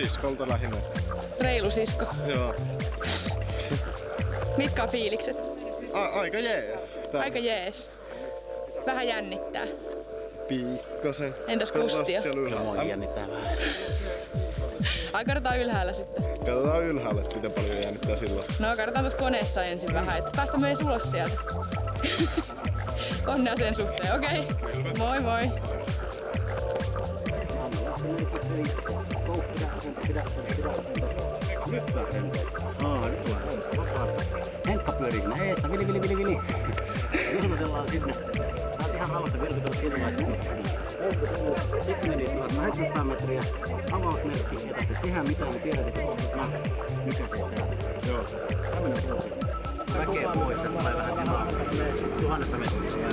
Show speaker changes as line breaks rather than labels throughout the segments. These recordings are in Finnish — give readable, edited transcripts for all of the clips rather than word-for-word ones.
siskolta lähinnä.
Reilu sisko.
Joo.
Mitkä on fiilikset?
Aika jees.
Aika jees. Vähän jännittää.
Pikkasen.
Entäs Kustia?
Kyllä mua jännittää vähän.
Ai katsotaan ylhäällä sitten.
Katsotaan ylhäällä, että miten paljon jännittää silloin.
No katsotaan tuossa koneessa ensin vähän, että päästä myös ulos sieltä. Onnea sen suhteen, okei. Okay. Moi moi.
Henkka pyörii siinä eessä, vili. Ilmoitellaan sinne. Tää on ihan rauhassa vilkutella ilmaisesti. Sitten meni 1800 metriä. Avausmerkki. Ei tarvitse tehdä mitään, me tiedät, että on mikä se tehdään. Joo. Tämmönen puoli. Väkeä pois, se tulee vähän tilaa. 1000 metriä jää.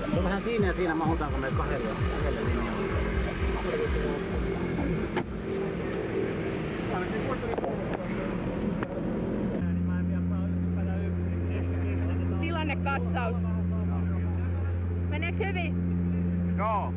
Se on vähän siinä ja siinä, mahutaanko me kahdelle linjalle.
Tilannekatsaus. Meneekö hyvin?
Joo.